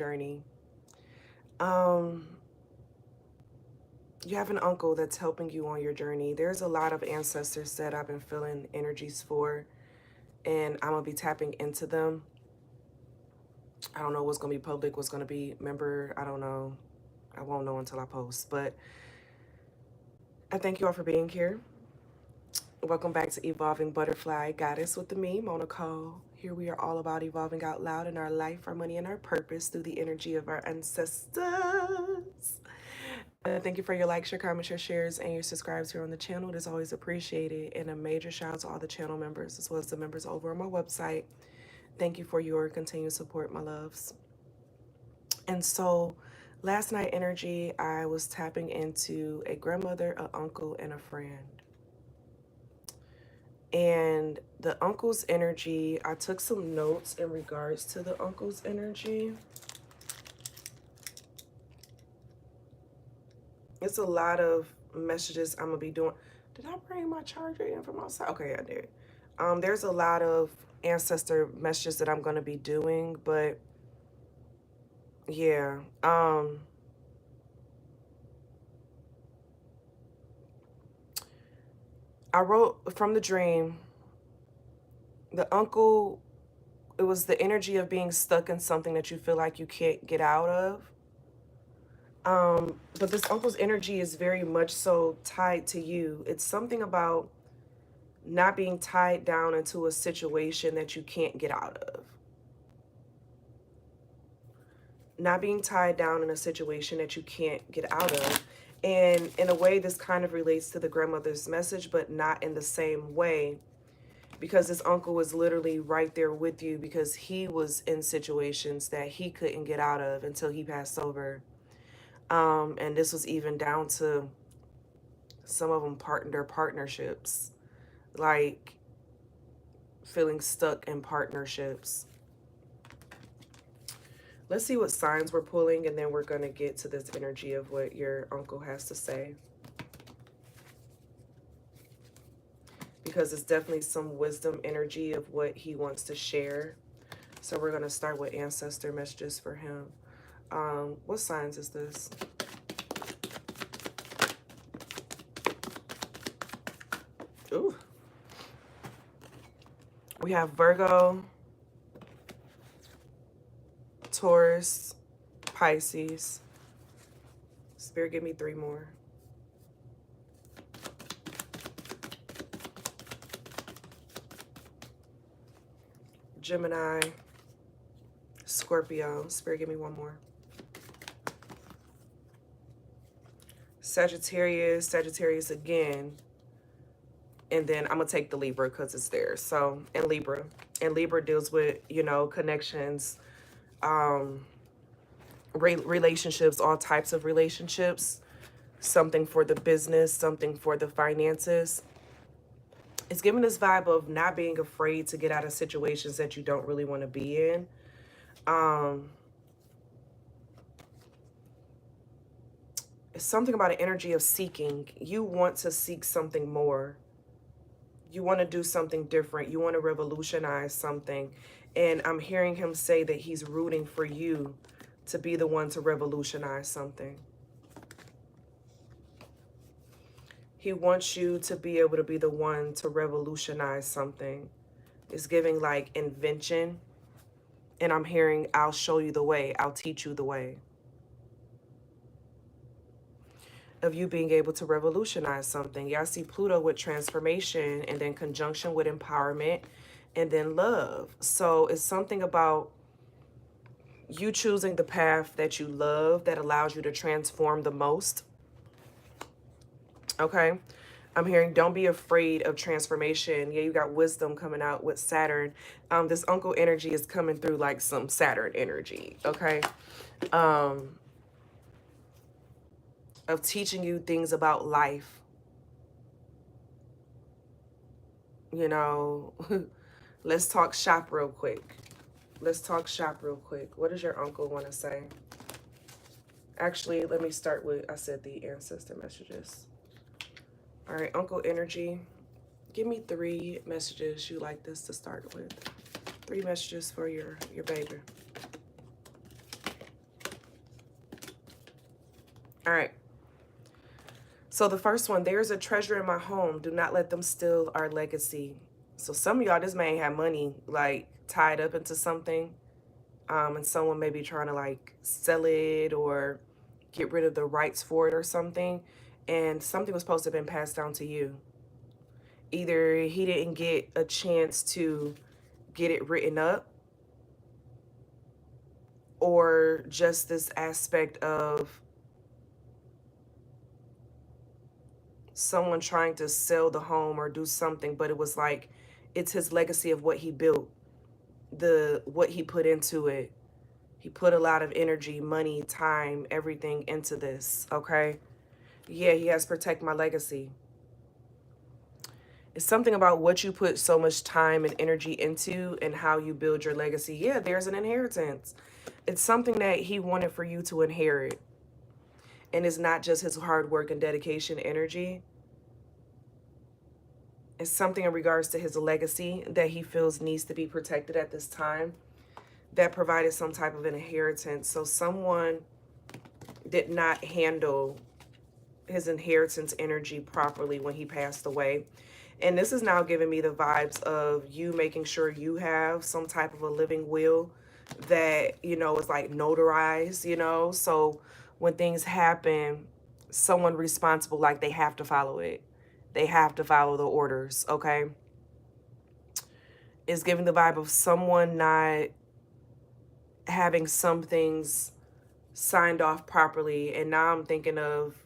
journey. You have an uncle that's helping you on your journey. There's a lot of ancestors that I've been feeling energies for, and I'm going to be tapping into them. I don't know what's going to be public, what's going to be member. I don't know. I won't know until I post. But I thank you all for being here. Welcome back to Evolving Butterfly Goddess with me, Moe Nicole. Here we are all about evolving out loud in our life, our money, and our purpose through the energy of our ancestors. Thank you for your likes, your comments, your shares, and your subscribes here on the channel. It is always appreciated. And a major shout out to all the channel members as well as the members over on my website. Thank you for your continued support, my loves. And so last night energy, I was tapping into a grandmother, an uncle, and a friend. And the uncle's energy, I took some notes in regards to the uncle's energy. It's a lot of messages I'm gonna be doing. Did I bring my charger in from outside? Okay, I did. There's a lot of ancestor messages that I'm gonna be doing, but yeah. I wrote from the dream, the uncle, it was the energy of being stuck in something that you feel like you can't get out of. But this uncle's energy is very much so tied to you. It's something about not being tied down into a situation that you can't get out of. Not being tied down in a situation that you can't get out of. And in a way, this kind of relates to the grandmother's message, but not in the same way. Because this uncle was literally right there with you because he was in situations that he couldn't get out of until he passed over. And this was even down to some of them their partnerships, like feeling stuck in partnerships. Let's see what signs we're pulling, and then we're going to get to this energy of what your uncle has to say. Because it's definitely some wisdom energy of what he wants to share. So we're going to start with ancestor messages for him. What signs is this? Ooh. We have Virgo, Taurus, Pisces. Spirit, give me 3 more. Gemini, Scorpio. Spirit, give me 1 more. Sagittarius again. And then I'm going to take the Libra because it's there. So, and Libra. And Libra deals with, you know, connections, relationships, all types of relationships. Something for the business, something for the finances. It's giving this vibe of not being afraid to get out of situations that you don't really want to be in. It's something about an energy of seeking. You want to seek something more. You want to do something different. You want to revolutionize something. And I'm hearing him say that he's rooting for you to be the one to revolutionize something. He wants you to be able to be the one to revolutionize something. It's giving like invention. And I'm hearing, I'll show you the way. I'll teach you the way. Of you being able to revolutionize something. Y'all see Pluto with transformation and then conjunction with empowerment and then love. So it's something about you choosing the path that you love that allows you to transform the most. Okay. I'm hearing don't be afraid of transformation. Yeah, you got wisdom coming out with Saturn. This uncle energy is coming through like some Saturn energy. Okay. Of teaching you things about life. You know, let's talk shop real quick. Let's talk shop real quick. What does your uncle want to say? Actually, let me start with, I said the ancestor messages. All right, uncle energy. Give me 3 messages you like this to start with. 3 messages for your baby. All right. So the first one, there's a treasure in my home. Do not let them steal our legacy. So some of y'all, this man had money like tied up into something. And someone may be trying to like sell it or get rid of the rights for it or something. And something was supposed to have been passed down to you. Either he didn't get a chance to get it written up, or just this aspect of someone trying to sell the home or do something, but it was like it's his legacy of what he built, what he put into it. He put a lot of energy, money, time, everything into this, okay? Yeah, he has to protect my legacy. It's something about what you put so much time and energy into and how you build your legacy. Yeah, there's an inheritance. It's something that he wanted for you to inherit. And it's not just his hard work and dedication energy. It's something in regards to his legacy that he feels needs to be protected at this time, that provided some type of an inheritance. So someone did not handle his inheritance energy properly when he passed away. And this is now giving me the vibes of you making sure you have some type of a living will that, you know, is like notarized, you know. So when things happen, someone responsible, like they have to follow it. They have to follow the orders, okay? It's giving the vibe of someone not having some things signed off properly. And now I'm thinking of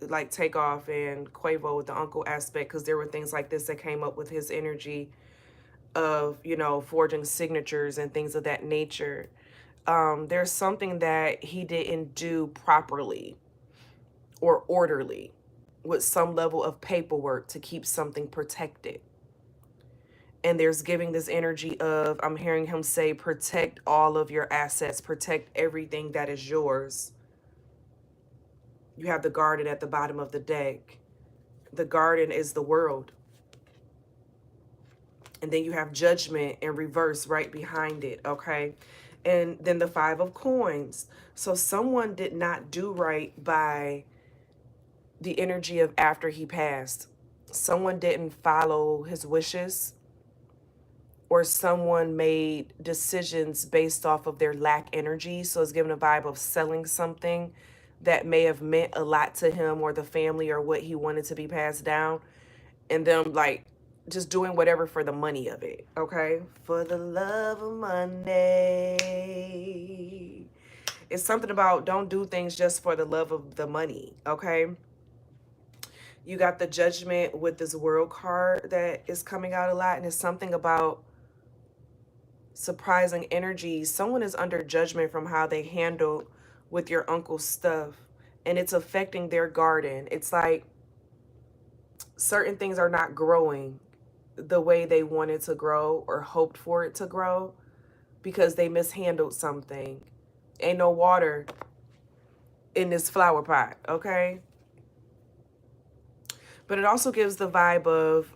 like Takeoff and Quavo with the uncle aspect, because there were things like this that came up with his energy of, you know, forging signatures and things of that nature. There's something that he didn't do properly or orderly with some level of paperwork to keep something protected. And there's giving this energy of, I'm hearing him say, protect all of your assets, protect everything that is yours. You have the garden at the bottom of the deck. The garden is the world. And then you have judgment in reverse right behind it, okay? And then the 5 of coins. So someone did not do right by the energy of after he passed. Someone didn't follow his wishes, or someone made decisions based off of their lack energy. So it's giving a vibe of selling something that may have meant a lot to him or the family or what he wanted to be passed down, and them like just doing whatever for the money of it, okay? For the love of money. It's something about don't do things just for the love of the money, okay? You got the judgment with this world card that is coming out a lot, and it's something about surprising energy. Someone is under judgment from how they handle with your uncle's stuff, and it's affecting their garden. It's like certain things are not growing the way they wanted to grow or hoped for it to grow because they mishandled something. Ain't no water in this flower pot, okay? But it also gives the vibe of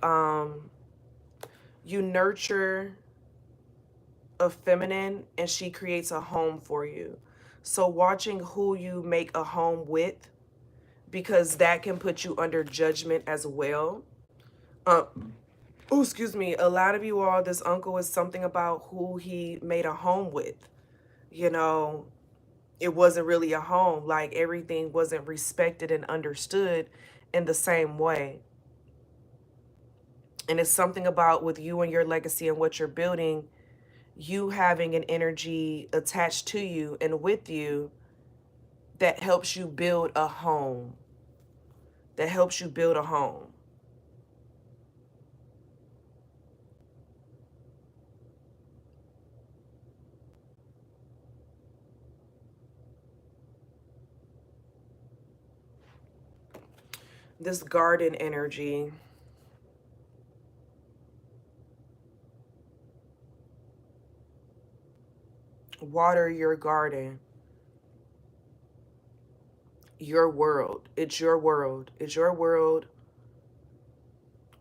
you nurture a feminine and she creates a home for you. So watching who you make a home with, because that can put you under judgment as well. Oh, excuse me. A lot of you all, this uncle is something about who he made a home with. You know, it wasn't really a home. Like everything wasn't respected and understood in the same way. And it's something about with you and your legacy and what you're building, you having an energy attached to you and with you that helps you build a home. That helps you build a home. This garden energy. Water your garden. Your world. It's your world. It's your world.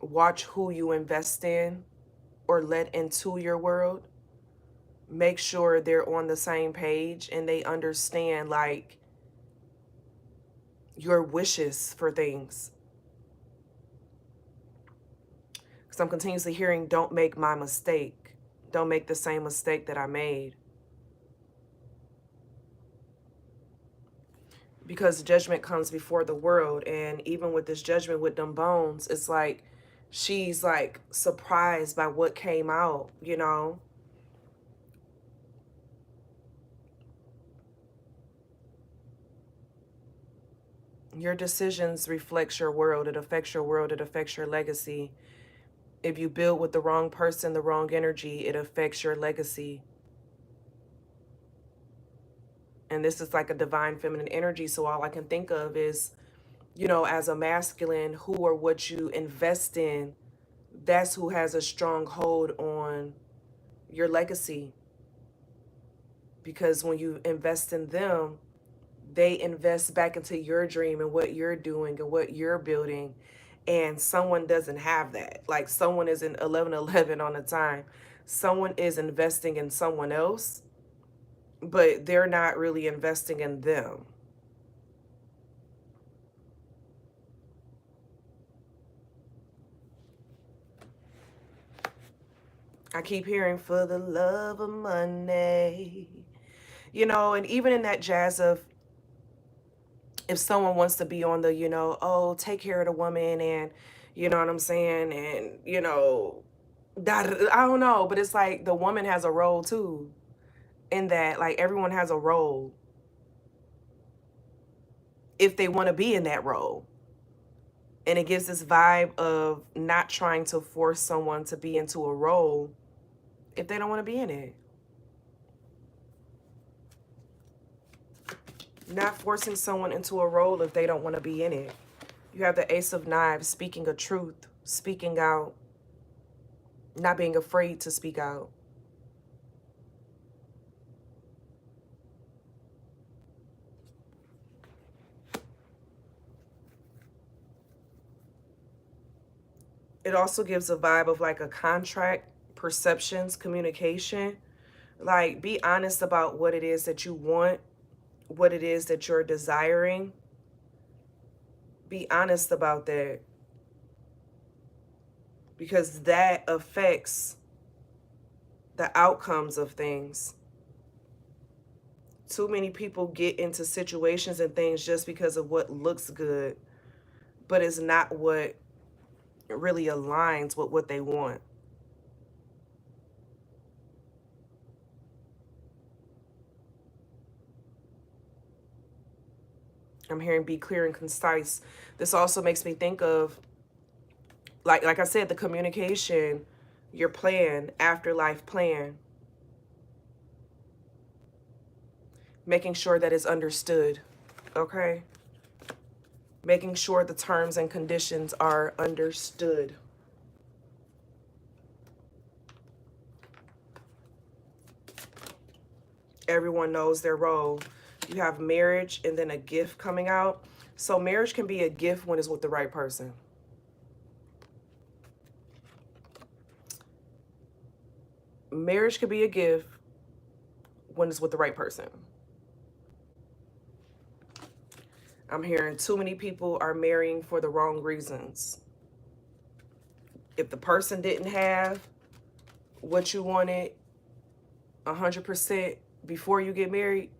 Watch who you invest in or let into your world. Make sure they're on the same page and they understand, like, your wishes for things. Because I'm continuously hearing, don't make my mistake. Don't make the same mistake that I made. Because judgment comes before the world. And even with this judgment with them bones, it's like she's like surprised by what came out, you know. Your decisions reflects your world. It affects your world. It affects your legacy. If you build with the wrong person, the wrong energy, it affects your legacy. And this is like a divine feminine energy. So all I can think of is, you know, as a masculine, who or what you invest in, that's who has a strong hold on your legacy. Because when you invest in them, they invest back into your dream and what you're doing and what you're building. And someone doesn't have that. Like someone is in 1111 on the time. Someone is investing in someone else, but they're not really investing in them. I keep hearing for the love of money. You know, and even in that jazz of, if someone wants to be on the, you know, oh, take care of the woman and, you know what I'm saying? And, you know, I don't know, but it's like the woman has a role too, in that, like, everyone has a role if they want to be in that role. And it gives this vibe of not trying to force someone to be into a role if they don't want to be in it. Not forcing someone into a role if they don't want to be in it. You have the Ace of Knives, speaking a truth, speaking out, not being afraid to speak out. It also gives a vibe of like a contract, perceptions, communication. Like, be honest about what it is that you want, what it is that you're desiring. Be honest about that. Because that affects the outcomes of things. Too many people get into situations and things just because of what looks good, but it's not what really aligns with what they want. I'm hearing be clear and concise. This also makes me think of, like I said, the communication, your plan, afterlife plan. Making sure that it's understood, okay? Making sure the terms and conditions are understood. Everyone knows their role. You have marriage and then a gift coming out. So marriage can be a gift when it's with the right person. Marriage could be a gift when it's with the right person. I'm hearing too many people are marrying for the wrong reasons. If the person didn't have what you wanted 100% before you get married,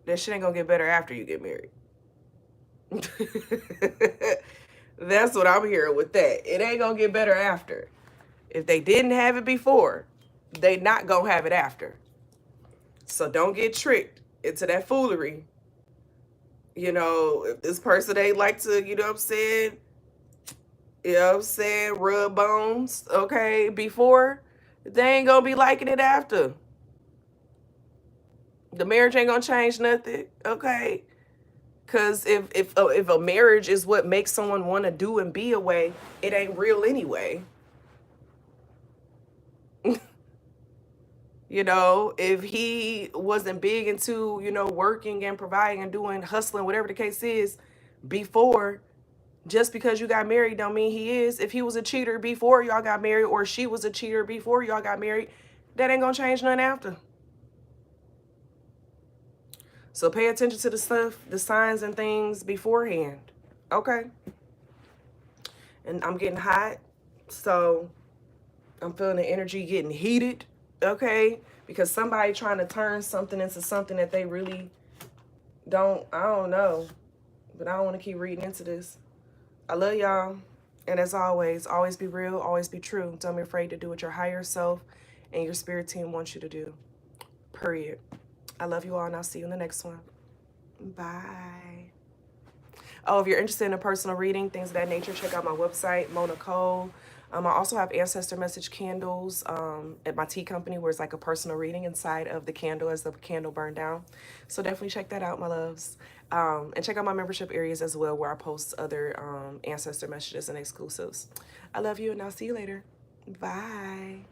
that shit ain't gonna get better after you get married. That's what I'm hearing with that. It ain't gonna get better after. If they didn't have it before, they not gonna have it after. So don't get tricked into that foolery. You know, if this person ain't like to, you know what I'm saying? You know what I'm saying? Rub bones, okay, before, they ain't gonna be liking it after. The marriage ain't gonna change nothing, okay? Because if a marriage is what makes someone want to do and be away, it ain't real anyway. You know, if he wasn't big into, you know, working and providing and doing, hustling, whatever the case is, before, just because you got married don't mean he is. If he was a cheater before y'all got married, or she was a cheater before y'all got married, that ain't gonna change nothing after. So pay attention to the stuff, the signs and things beforehand. Okay? And I'm getting hot. So I'm feeling the energy getting heated. Okay? Because somebody trying to turn something into something that they really don't, I don't know. But I don't want to keep reading into this. I love y'all. And as always be real, always be true. Don't be afraid to do what your higher self and your spirit team wants you to do. Period. I love you all, and I'll see you in the next one. Bye. Oh, if you're interested in a personal reading, things of that nature, check out my website, Moe Nicole. I also have ancestor message candles at my tea company, where it's like a personal reading inside of the candle as the candle burned down. So definitely check that out, my loves. And check out my membership areas as well, where I post other ancestor messages and exclusives. I love you, and I'll see you later. Bye.